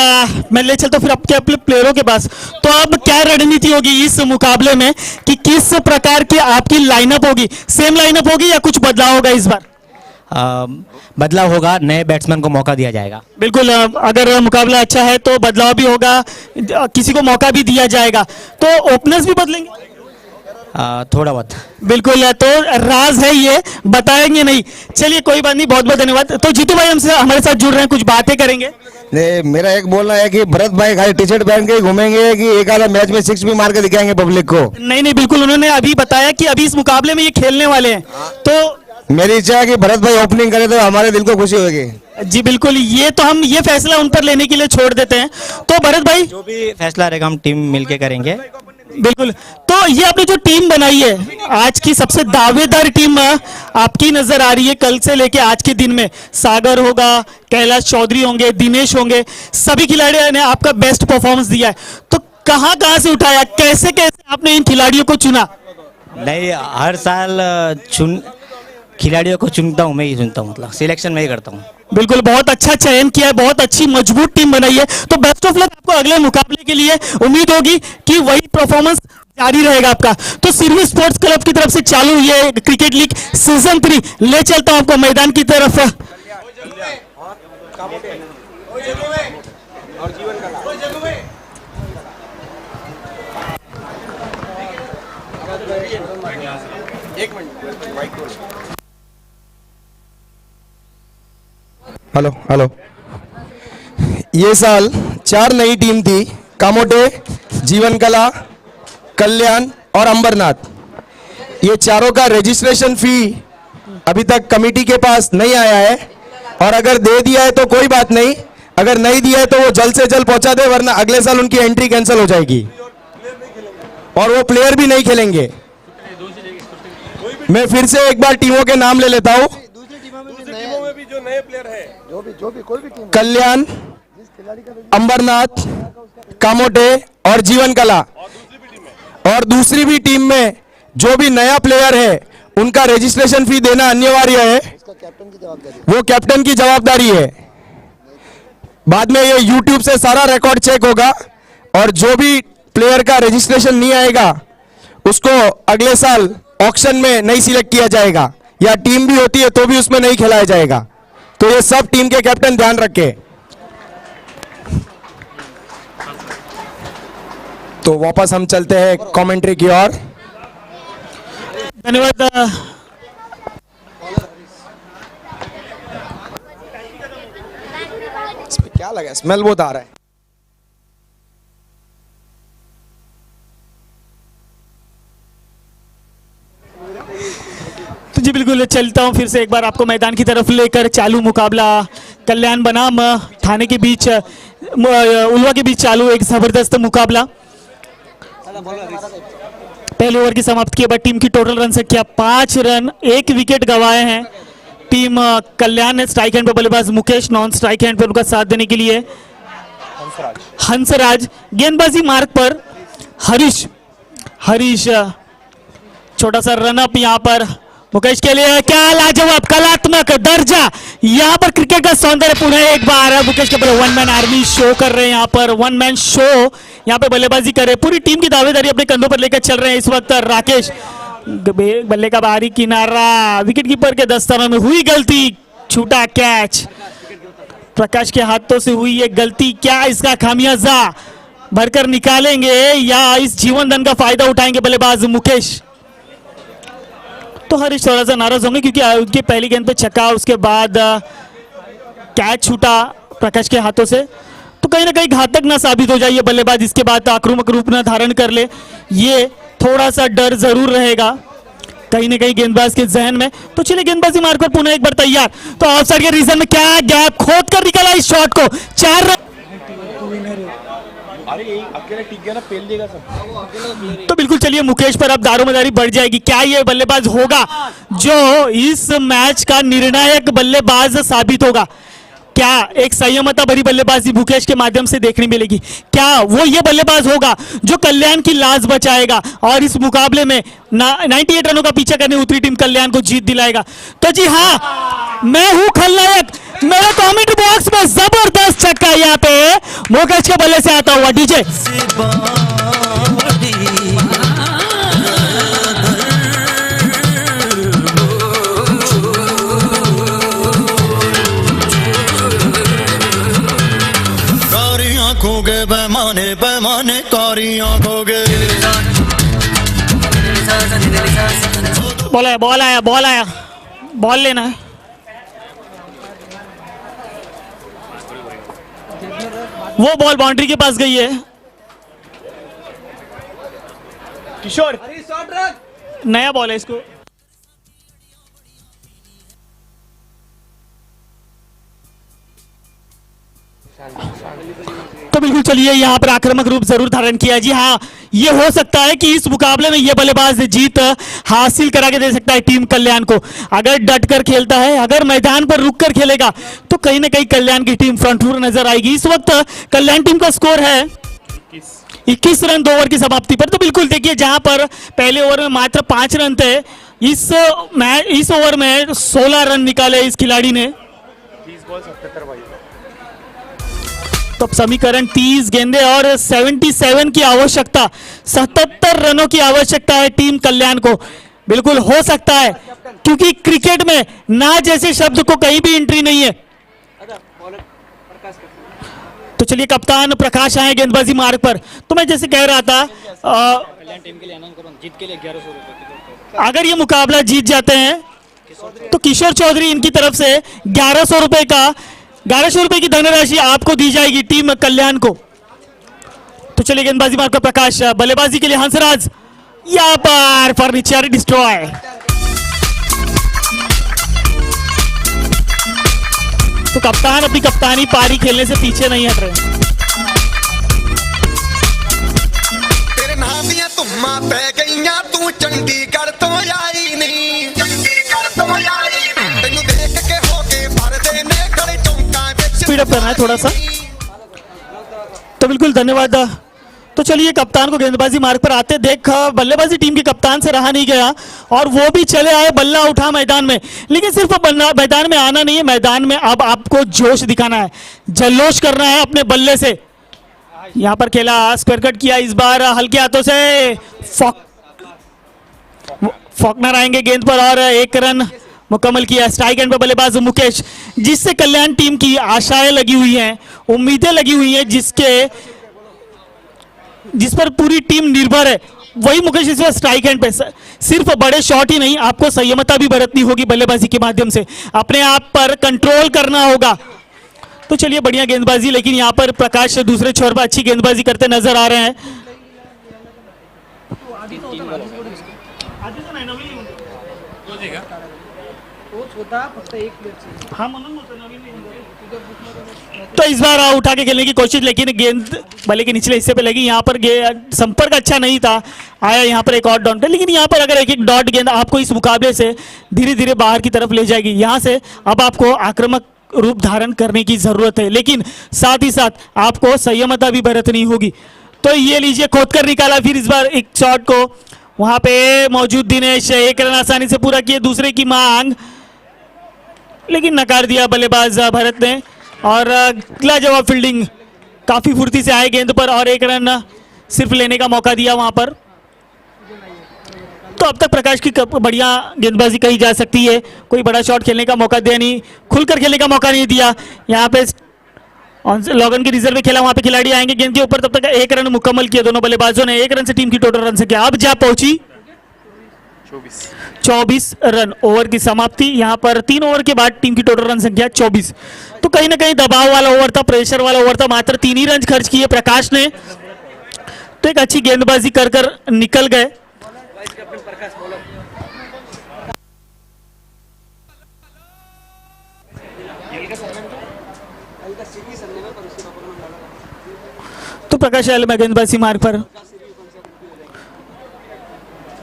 मैं ले चलता फिर आपके अपने प्लेयरों के पास। तो अब क्या रणनीति होगी इस मुकाबले में कि किस प्रकार की आपकी लाइनअप होगी? सेम लाइनअप होगी या कुछ बदलाव होगा इस बार? बदलाव होगा, नए बैट्समैन को मौका दिया जाएगा। बिल्कुल, अगर मुकाबला अच्छा है तो बदलाव भी होगा, किसी को मौका भी दिया जाएगा। तो ओपनर्स भी बदलेंगे? थोड़ा बहुत। बिल्कुल, तो राज है ये, बताएंगे नहीं। चलिए कोई बात नहीं, बहुत बहुत धन्यवाद। तो जीतू भाई हमसे हमारे साथ जुड़ रहे हैं, कुछ बातें करेंगे। मेरा एक बोलना है कि भरत भाई खाली टी शर्ट पहन के ही घूमेंगे कि एक आधा मैच में 6 भी मार के दिखाएंगे पब्लिक को? नहीं, बिल्कुल, उन्होंने अभी बताया कि अभी इस मुकाबले में ये खेलने वाले हैं। तो मेरी इच्छा है कि भरत भाई ओपनिंग करे तो हमारे दिल को खुशी होगी। जी बिल्कुल, ये तो हम ये फैसला उन पर लेने के लिए छोड़ देते हैं। तो भरत भाई, जो भी फैसला रहेगा हम टीम मिलके करेंगे। बिल्कुल। तो ये आपने जो टीम बनाई है, आज की सबसे दावेदार टीम आपकी नजर आ रही है कल से लेके आज के दिन में। सागर होगा, कैलाश चौधरी होंगे, दिनेश होंगे, सभी खिलाड़ियों ने आपका बेस्ट परफॉर्मेंस दिया है। तो कहां से उठाया, कैसे आपने इन खिलाड़ियों को चुना? नहीं, हर साल खिलाड़ियों को चुनता हूँ, मैं ही चुनता हूँ, मतलब सिलेक्शन मैं ही करता हूँ। बिल्कुल, बहुत अच्छा चयन किया है, बहुत अच्छी मजबूत टीम बनाई है। तो बेस्ट ऑफ लक आपको अगले मुकाबले के लिए। उम्मीद होगी कि वही परफॉर्मेंस जारी रहेगा आपका। तो सिरवी स्पोर्ट्स क्लब की तरफ से चालू ये क्रिकेट लीग सीजन 3 ले चलता हूं आपको मैदान की तरफ। Hello hello. ये साल 4 नई टीम थी, कामोटे, जीवन कला, कल्याण और अंबरनाथ। ये चारों का रजिस्ट्रेशन फी अभी तक कमेटी के पास नहीं आया है, और अगर दे दिया है तो कोई बात नहीं, अगर नहीं दिया है तो वो जल्द से जल्द पहुंचा दे, वरना अगले साल उनकी एंट्री कैंसिल हो जाएगी और वो प्लेयर भी नहीं खेलेंगे। मैं फिर से एक बार टीमों के नाम ले लेता हूं। कल्याण, अंबरनाथ, कामोटे और जीवन कला। और दूसरी भी टीम में जो भी नया प्लेयर है उनका रजिस्ट्रेशन फी देना अनिवार्य है, वो कैप्टन की जवाबदारी है। बाद में ये YouTube से सारा रिकॉर्ड चेक होगा, और जो भी प्लेयर का रजिस्ट्रेशन नहीं आएगा उसको अगले साल ऑक्शन में नहीं सिलेक्ट किया जाएगा, या टीम भी होती है तो भी उसमें नहीं खिलाया जाएगा। तो ये सब टीम के कैप्टन ध्यान रखें। तो वापस हम चलते हैं कमेंट्री की ओर। धन्यवाद। इसमें क्या लगा, स्मेल बहुत आ रहा है। तो जी बिल्कुल, चलता हूं फिर से एक बार आपको मैदान की तरफ लेकर। चालू मुकाबला कल्याण बनाम थाने के बीच, उलवा के बीच चालू एक जबरदस्त मुकाबला। पहले ओवर की समाप्ति के बाद टीम की टोटल रन संख्या 5 रन, 1 विकेट गंवाए हैं। टीम कल्याण है। स्ट्राइक हैंड पे बल्लेबाज मुकेश, नॉन स्ट्राइक हैंड पे उनका साथ देने के लिए हंसराज। गेंदबाजी मार्ग पर हरीश छोटा सा रनअप यहाँ पर मुकेश के लिए, क्या लाजवाब कलात्मक दर्जा यहाँ पर क्रिकेट का सौंदर्य पुनः एक बार मुकेश के वन मैन आर्मी शो कर रहे हैं। यहाँ पर वन मैन शो यहाँ पे बल्लेबाजी कर रहे हैं, पूरी टीम की दावेदारी अपने कंधों पर लेकर चल रहे हैं इस वक्त। राकेश बल्ले का बाहरी किनारा, विकेट कीपर के दस्तानों में हुई गलती, छूटा कैच। प्रकाश के हाथों से हुई ये गलती, क्या इसका खामियाजा भरकर निकालेंगे या इस जीवन दान का फायदा उठाएंगे बल्लेबाज मुकेश? तो हरीश थोड़ा सा नाराज होंगे क्योंकि उनकी पहली गेंद पे छक्का, उसके बाद कैच छूटा प्रकाश के हाथों से, तो कहीं ना कहीं घातक ना साबित हो जाए ये बल्लेबाज, इसके बाद आक्रामक रूप न धारण कर ले, ये थोड़ा सा डर जरूर रहेगा कहीं ना कहीं गेंदबाज के जहन में। तो चलिए गेंदबाजी मार्ग पर पुनः एक बार तैयार, तो ऑफसाइड के रीजन में क्या गैप खोद कर निकाला इस शॉट को, 4 रन। तो बिल्कुल चलिए मुकेश पर अब दारोमदारी बढ़ जाएगी, क्या ये बल्लेबाज होगा जो इस मैच का निर्णायक बल्लेबाज साबित होगा? क्या एक संयमता भरी बल्लेबाजी मुकेश के माध्यम से देखने मिलेगी? क्या वो ये बल्लेबाज होगा जो कल्याण की लाज बचाएगा और इस मुकाबले में 98 रनों का पीछा करने उतरी टीम कल्याण को जीत दिलाएगा? तो जी हाँ, मैं हूं खलनायक, मेरे कमेंट बॉक्स में जबरदस्त छक्का यहाँ पे मुकेश के बल्ले से आता हुआ। डीजे आंखों के पैमाने पैमाने कारी आंखों के। बॉल आया बॉल लेना है। वो बॉल बाउंड्री के पास गई है। किशोर नया बॉल है इसको। तो बिल्कुल चलिए यहाँ पर आक्रामक रूप जरूर धारण किया। जी हाँ, ये हो सकता है कि इस मुकाबले में ये बल्लेबाज जीत हासिल करा के दे सकता है टीम कल्याण को, अगर डट कर खेलता है, अगर मैदान पर रुक कर खेलेगा तो कहीं ना कहीं कल्याण की टीम फ्रंट फुट नजर आएगी। इस वक्त कल्याण टीम का स्कोर है 21 रन 2 ओवर की समाप्ति पर। तो बिल्कुल देखिए, जहां पर पहले ओवर में मात्र 5 रन थे, इस ओवर में 16 रन निकाले इस खिलाड़ी ने। तो समीकरण 30 गेंदे और 77 की आवश्यकता, 77 रनों की आवश्यकता है टीम कल्याण को। बिल्कुल हो सकता है, क्योंकि क्रिकेट में ना जैसे शब्द को कहीं भी एंट्री नहीं है। तो चलिए कप्तान प्रकाश आए गेंदबाजी मार्ग पर। तो मैं जैसे कह रहा था, कल्याण टीम के लिए अनाउंस करो, जीत के लिए 1100 रुपए। अगर ये मुकाबला जीत जाते हैं तो किशोर चौधरी इनकी तरफ से 1100 रुपए की धनराशि आपको दी जाएगी टीम कल्याण को। तो चलिए गेंदबाजी मार्ग पर प्रकाश, बल्लेबाजी के लिए हंसराज, यहाँ पर फर्नीचर डिस्ट्रॉय। तो कप्तान अपनी कप्तानी पारी खेलने से पीछे नहीं हट रहे। तेरे नाम दियां धुम्मां पै गईयां, तू चंडीगढ़ तो आई नहीं, तैनू देख के हो के भरदे ने खड़े चौंका विच। स्पीड अप करना है थोड़ा सा। तो बिल्कुल धन्यवाद। तो चलिए कप्तान को गेंदबाजी मार्ग पर आते देख बल्लेबाजी टीम के कप्तान से रहा नहीं गया और वो भी चले आए, बल्ला उठा मैदान में। लेकिन सिर्फ मैदान में आना नहीं है, मैदान में अब आपको जोश दिखाना है, जल्लोश करना है अपने बल्ले से। यहाँ पर खेला, स्क्वायर कट किया, इस बार हल्के हाथों से फॉकनर आएंगे गेंद पर और 1 रन मुकम्मल किया। स्ट्राइक एंड पर बल्लेबाज मुकेश, जिससे कल्याण टीम की आशाएं लगी हुई हैं, उम्मीदें लगी हुई हैं, जिस पर पूरी टीम निर्भर है, वही मुकेश इस स्ट्राइक हैंड पे। सिर्फ बड़े शॉट ही नहीं, आपको संयमता भी बरतनी होगी बल्लेबाजी के माध्यम से, अपने आप पर कंट्रोल करना होगा। तो चलिए बढ़िया गेंदबाजी, लेकिन यहाँ पर प्रकाश दूसरे छोर पर अच्छी गेंदबाजी करते नजर आ रहे हैं। तो इस बार उठा के खेलने की कोशिश, लेकिन गेंद बल्ले के निचले हिस्से पे लगी। यहाँ पर संपर्क अच्छा नहीं था, आया यहाँ पर एक और डॉट। लेकिन यहाँ पर अगर एक एक डॉट गेंद आपको इस मुकाबले से धीरे धीरे बाहर की तरफ ले जाएगी। यहाँ से अब आपको आक्रामक रूप धारण करने की जरूरत है, लेकिन साथ ही साथ आपको संयमता भी बरतनी होगी। तो ये लीजिए, खोद कर निकाला फिर इस बार एक शॉट को। वहां पे मौजूद दिनेश एक रन आसानी से पूरा किए, दूसरे की मांग, लेकिन नकार दिया बल्लेबाज भरत ने। और अगला जवाब फील्डिंग काफी फुर्ती से आए गेंद पर और एक रन सिर्फ लेने का मौका दिया वहां पर। तो अब तक प्रकाश की बढ़िया गेंदबाजी कही जा सकती है, कोई बड़ा शॉट खेलने का मौका दिया नहीं, खुलकर खेलने का मौका नहीं दिया। यहाँ पे लॉगन की रिजर्व में खेला, वहां पे खिलाड़ी आएंगे गेंद के ऊपर। तब तक एक रन मुकम्मल किए दोनों बल्लेबाजों ने। एक रन से टीम की टोटल रन संख्या अब जा पहुंची 24 रन। ओवर की समाप्ति यहाँ पर 3 ओवर के बाद टीम की टोटल रन संख्या 24। तो कहीं ना कहीं दबाव वाला ओवर था, प्रेशर वाला ओवर था, मात्र 3 ही रन खर्च किए प्रकाश ने। तो एक अच्छी गेंदबाजी कर कर निकल गए। तो प्रकाश आयल में गेंदबाजी मार्ग पर,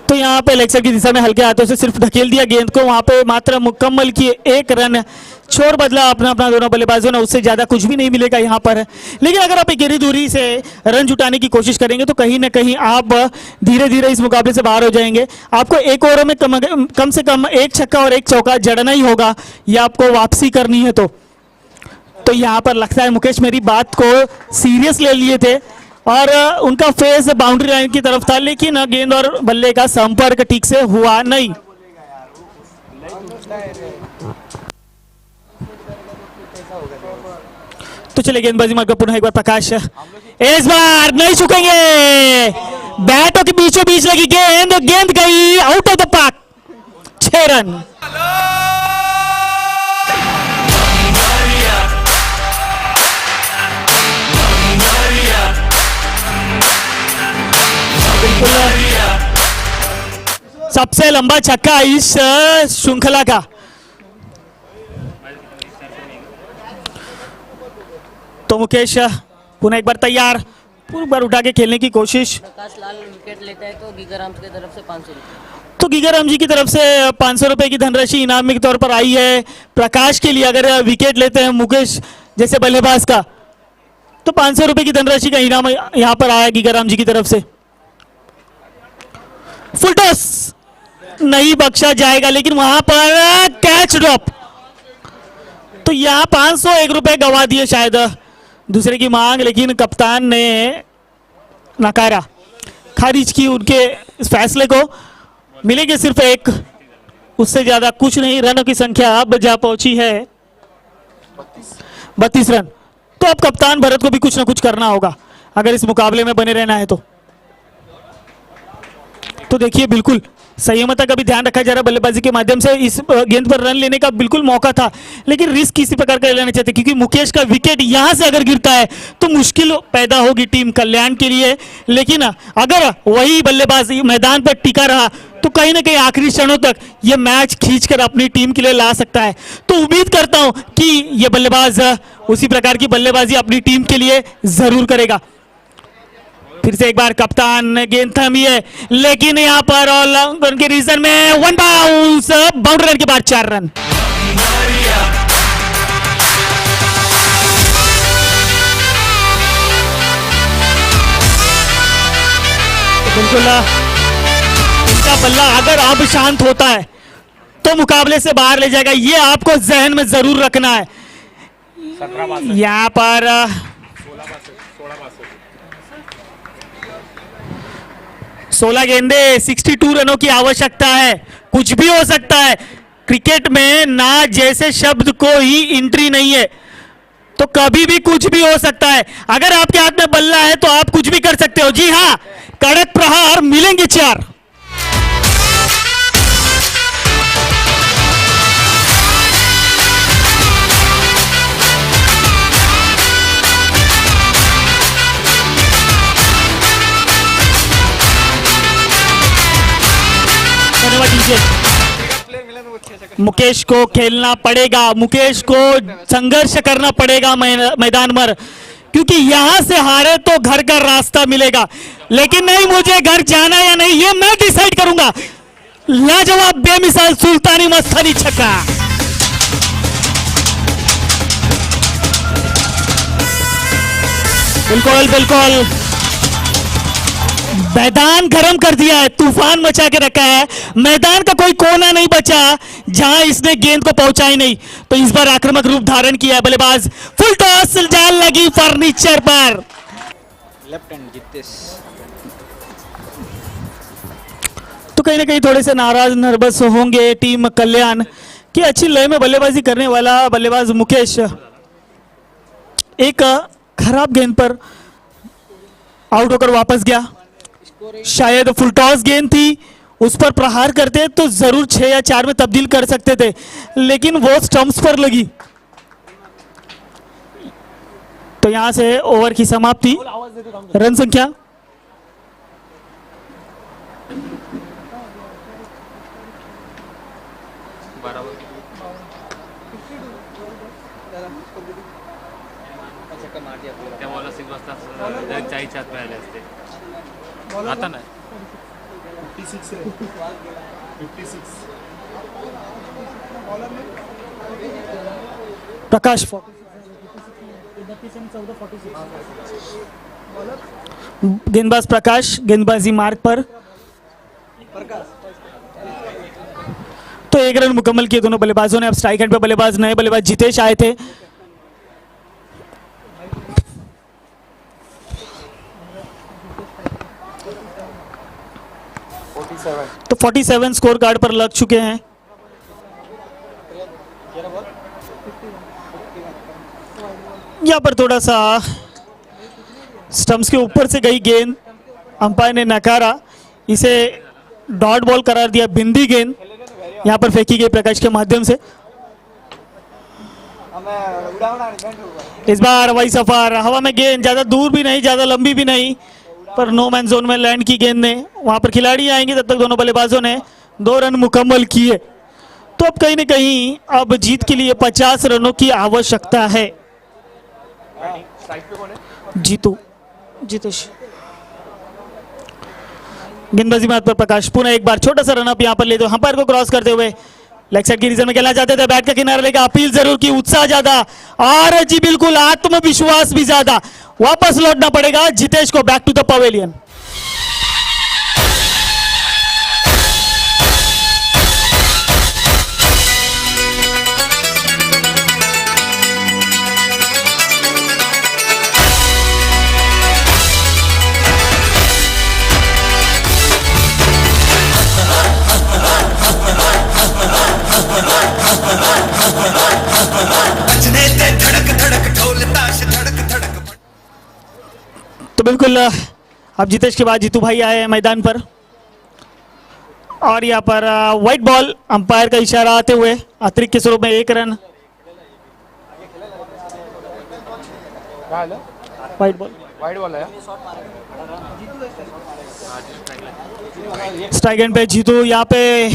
तो यहाँ पे लेग साइड की दिशा में हल्के हाथों से सिर्फ धकेल दिया गेंद को। वहां पे मात्र मुकम्मल किए, 1 रन छोड़ बदला अपना अपना दोनों बल्लेबाजों ने, उससे ज्यादा कुछ भी नहीं मिलेगा यहाँ पर। लेकिन अगर आप एक गहरी दूरी से रन जुटाने की कोशिश करेंगे तो कहीं ना कहीं आप धीरे धीरे इस मुकाबले से बाहर हो जाएंगे। आपको एक ओवर में कम से कम 1 छक्का और 1 चौका जड़ना ही होगा, ये आपको वापसी करनी है। तो यहाँ पर लगता है मुकेश मेरी बात को सीरियस ले लिए थे और उनका फेस बाउंड्री लाइन की तरफ था, लेकिन गेंद और बल्ले का संपर्क ठीक से हुआ नहीं। तो चलिए गेंदबाजी मार्ग पुनः एक बार प्रकाश, इस बार नहीं चुकेंगे। बैटों के बीचों बीच लगी गेंद, गेंद गई out of the park, 6 run. सबसे लंबा छक्का इस श्रृंखला का। तो मुकेश पुनः एक बार तैयार, पूरी बार उठा के खेलने की कोशिश। प्रकाश लाल विकेट लेता है तो गीगर आर्म्स की तरफ से 500 रुपये। तो गीगर राम जी की तरफ से 500 रुपए की धनराशि इनाम के तौर पर आई है प्रकाश के लिए। अगर विकेट लेते हैं मुकेश जैसे बल्लेबाज का तो 500 रुपए की धनराशि का इनाम यहां पर आया गीगर राम जी की तरफ से। फुल टॉस नहीं बख्शा जाएगा, लेकिन वहां पर कैच ड्रॉप। तो यहां 501 रुपए गवा दिए शायद दूसरे की मांग, लेकिन कप्तान ने नकारा, खारिज की उनके इस फैसले को। मिलेंगे सिर्फ 1, उससे ज्यादा कुछ नहीं। रनों की संख्या अब जा पहुंची है 32 रन। तो अब कप्तान भरत को भी कुछ ना कुछ करना होगा अगर इस मुकाबले में बने रहना है। तो देखिए बिल्कुल संयमता का भी ध्यान रखा जा रहा है बल्लेबाजी के माध्यम से। इस गेंद पर रन लेने का बिल्कुल मौका था, लेकिन रिस्क किसी प्रकार का लेना चाहते, क्योंकि मुकेश का विकेट यहां से अगर गिरता है तो मुश्किल पैदा होगी टीम कल्याण के लिए। लेकिन अगर वही बल्लेबाज मैदान पर टिका रहा तो कहीं ना कहीं आखिरी क्षणों तक ये मैच खींचकर अपनी टीम के लिए ला सकता है। तो उम्मीद करता हूं कि ये बल्लेबाज उसी प्रकार की बल्लेबाजी अपनी टीम के लिए जरूर करेगा। फिर से एक बार कप्तान ने गेंद थामी है, लेकिन यहां पर उनके रीजन में 1 बाउंस, बाउंड्री लाइन के बाद 4 रन। बिल्कुल इनका बल्ला अगर अब शांत होता है तो मुकाबले से बाहर ले जाएगा, ये आपको जहन में जरूर रखना है। यहां पर 16 गेंदे 62 रनों की आवश्यकता है। कुछ भी हो सकता है क्रिकेट में, ना जैसे शब्द को ही एंट्री नहीं है, तो कभी भी कुछ भी हो सकता है। अगर आपके हाथ में बल्ला है तो आप कुछ भी कर सकते हो। जी हाँ, कड़क प्रहार, मिलेंगे 4। धन्यवाद। मुकेश को खेलना पड़ेगा, मुकेश को संघर्ष करना पड़ेगा मैदान में, क्योंकि यहां से हारे तो घर का रास्ता मिलेगा, लेकिन नहीं, मुझे घर जाना या नहीं ये मैं डिसाइड करूंगा। लाजवाब बेमिसाल सुल्तानी मस्तानी छक्का। बिल्कुल बिल्कुल, मैदान गर्म कर दिया है, तूफान मचा के रखा है, मैदान का कोई कोना नहीं बचा जहां इसने गेंद को पहुंचाई नहीं। तो इस बार आक्रामक रूप धारण किया है बल्लेबाज, फुल टॉस, जाल लगी फर्नीचर पर। तो कहीं ना कहीं थोड़े से नाराज नर्वस होंगे टीम कल्याण कि अच्छी लय में बल्लेबाजी करने वाला बल्लेबाज मुकेश एक खराब गेंद पर आउट होकर वापस गया। शायद फुल टॉस गेंद थी, उस पर प्रहार करते तो जरूर 6 या 4 में तब्दील कर सकते थे, लेकिन वो स्टंप्स पर लगी। तो यहां से ओवर की समाप्ति। रन संख्या आता नाही। प्रकाश गेंदबाज प्रकाश गेंदबाजी मार्ग पर। तो 1 रन मुकम्मल किए दोनों बल्लेबाजों ने। अब स्ट्राइक एंड पे बल्लेबाज नए बल्लेबाज जितेश आए थे। तो 47 स्कोर कार्ड पर लग चुके हैं। यहां पर थोड़ा सा स्टंप्स के ऊपर से गई गेंद, अंपायर ने नकारा, इसे डॉट बॉल करार दिया। बिंदी गेंद यहां पर फेंकी गई प्रकाश के माध्यम से। इस बार वही सफर, हवा में गेंद ज्यादा दूर भी नहीं ज्यादा लंबी भी नहीं, पर नो मैन जोन में लैंड की गेंद ने। वहां पर खिलाड़ी आएंगे, तब तक दोनों बल्लेबाजों ने 2 रन मुकम्मल किए। तो अब कहीं ना कहीं अब जीत के लिए 50 रनों की आवश्यकता है। जीतू जितेश गेंदबाजी में हाथ पर प्रकाश, पुनः एक बार छोटा सा रनअप यहां पर ले दो। अंपायर को क्रॉस करते हुए लेग साइड की रीजन में खेलना चाहते थे, बैट का किनारा लेकर अपील जरूर की, उत्साह ज्यादा और जी बिल्कुल आत्मविश्वास भी ज्यादा। वापस लौटना पड़ेगा जितेश को, बैक टू द पवेलियन। तो बिल्कुल अब जितेश के बाद जीतू भाई आए हैं मैदान पर, और यहाँ पर व्हाइट बॉल, अंपायर का इशारा आते हुए अतिरिक्त के स्वरूप में 1 रन। व्हाइट बॉल है, स्ट्राइक एंड पे जीतू यहाँ पे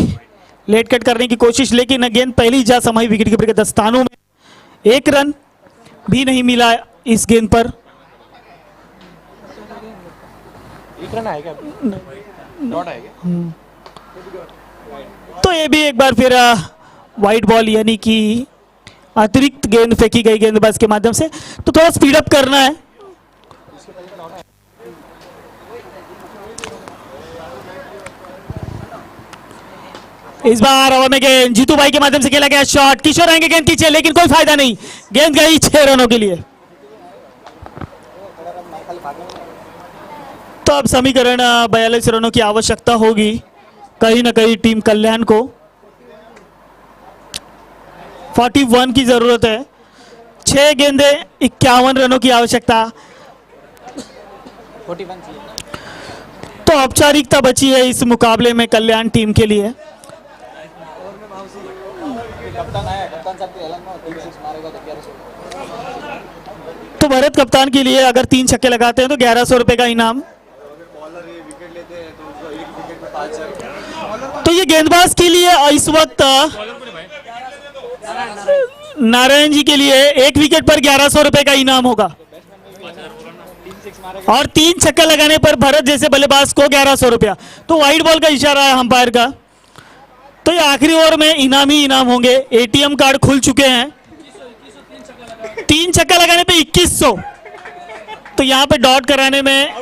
लेट कट करने की कोशिश, लेकिन गेंद पहली जा समाई विकेट कीपर के दस्तानों में। 1 रन भी नहीं मिला इस गेंद पर। 1 रन आएगा, डॉट आएगा। तो ये भी एक बार फिर वाइट बॉल, यानी कि अतिरिक्त गेंद फेंकी गई गेंदबाज के माध्यम से। तो थोड़ा स्पीड अप करना है। इस बार हवा में गेंद जीतू भाई के माध्यम से खेला गया शॉट, किशोर आएंगे गेंद पीछे, लेकिन कोई फायदा नहीं, गेंद गई 6 रनों के लिए। तो अब समीकरण 42 रनों की आवश्यकता होगी कहीं ना कहीं टीम कल्याण को। 41 की जरूरत है, 6 गेंदे 51 रनों की आवश्यकता। 41 तो औपचारिकता बची है इस मुकाबले में कल्याण टीम के लिए। तो भरत कप्तान के लिए अगर 3 छक्के लगाते हैं तो 1100 रुपए का इनाम। तो ये गेंदबाज के लिए इस वक्त नारायण जी के लिए 1 विकेट पर 1100 रुपए का इनाम होगा और 3 छक्का लगाने पर भरत जैसे बल्लेबाज को 1100 रुपया। तो वाइड बॉल का इशारा है अंपायर का। तो ये आखिरी ओवर में इनाम ही इनाम होंगे। एटीएम कार्ड खुल चुके हैं। 3 छक्का लगाने पे 2100। तो यहाँ पे डॉट कराने में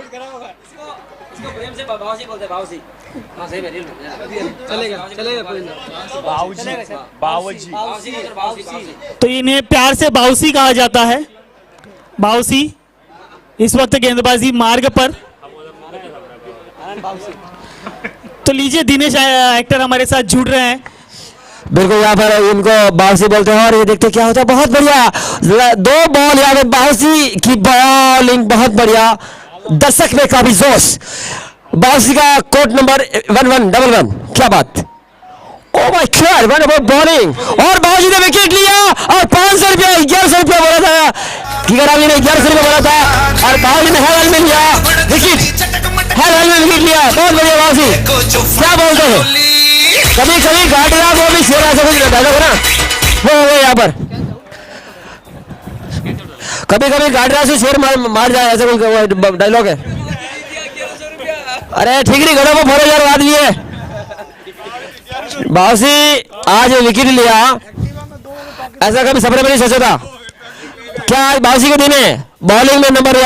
तो इन्हें प्यार से बाउसी कहा जाता है। बाउसी इस वक्त गेंदबाजी मार्ग पर। तो लीजिए दिनेश एक्टर हमारे साथ जुड़ रहे हैं। बिल्कुल, यहाँ पर इनको बाउसी बोलते हैं और ये देखते क्या होता है। बहुत बढ़िया 2 बॉल यहाँ पे बाउसी की बॉलिंग, बहुत बढ़िया। दर्शक में काफी जोश। बाउसी का कोट नंबर 1111, क्या बात। Oh my God, one about bowling और बाउसी ने विकेट लिया और 500 रुपया 1100 रुपया बोला था। गिगरामी ने 1100 रुपया बोला था और बाउसी ने हर हाल में लिया विकेट, हर हाल में विकेट लिया। बहुत बढ़िया बाउसी, क्या बोलते हैं। कभी कभी गाड़िया वो भी शेर ऐसा कुछ रहता है ना, वो हो गया यहाँ पर। कभी कभी गाड़िया से शेर मार जाए, ऐसा कोई डायलॉग है। अरे ठीक नहीं, घड़ों को फोड़ो यार, आदमी है। बाउसी आज विकेट लिया, ऐसा कभी सपने में नहीं सोचा था। क्या आज बाउसी के दिन है। बॉलिंग में नंबर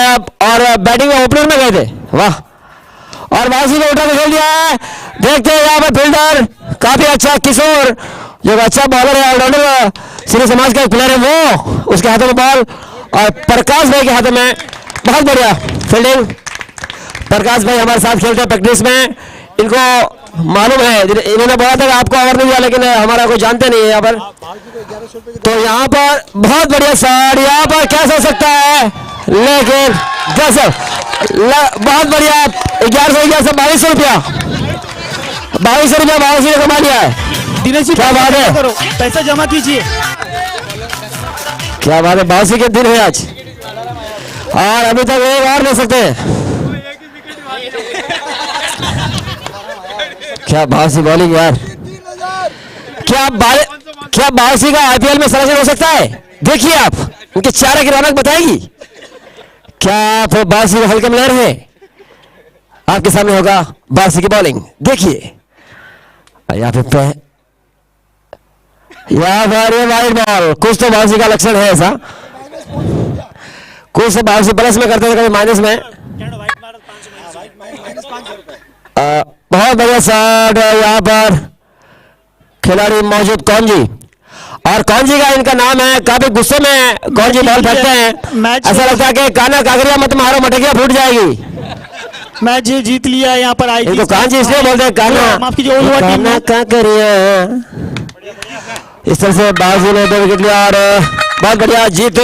और बैटिंग में ओपनर में गए थे, वाह। और बाउसी ने उठा के खेल दिया है। देखते हैं यहाँ पर फील्डर काफी अच्छा किशोर, जो अच्छा बॉलर है, ऑलराउंडर श्री समाज का एक प्लेयर है, वो उसके हाथों में बॉल और प्रकाश भाई के हाथों में बहुत बढ़िया फील्डिंग। प्रकाश भाई हमारे साथ खेलते हैं प्रैक्टिस में, इनको मालूम है। इन्होंने बोला था कि आपको ओवर नहीं दिया, लेकिन हमारा कोई जानते नहीं है यहाँ पर। तो यहाँ पर बहुत बढ़िया शॉट, यहाँ पर कैसे हो सकता है, लेकिन बहुत बढ़िया 1100 2200 रुपया 2200 रुपया बाउसी ने कमा लिया है। दिनेश जी क्या बात है, करो, पैसा जमा कीजिए। क्या बात है, बाउसी के दिन है आज और अभी तक एक और ले सकते हैं। क्या बाउसी बॉलिंग यार, क्या बाउसी का आईपीएल में सरासर हो सकता है। देखिए आप, उनके चेहरे की रौनक बताएगी। क्या फिर बाउसी हल्के में लहर है। आपके सामने होगा बाउसी की बॉलिंग, देखिए यहाँ पे ये वाइड बॉल। कुछ तो बाउसी का लक्षण है ऐसा, कुछ तो बाउसी प्लस में करते थे, कभी माइनस में। बहुत बढ़िया शॉट है यहाँ पर, खिलाड़ी मौजूद कौन जी, और कौन जी का इनका नाम है। काफी गुस्से में कौन जी बॉल फेंकते हैं, ऐसा लगता है कि काना कागरिया मत मारो, मटकिया फूट जाएगी। मैच जीत लिया यहाँ पर आई। तो कान जी इसलिए बोलते हैं काना कागरिया। इस तरह से बाउसी ने 2 विकेट लिया और बहुत बढ़िया जीत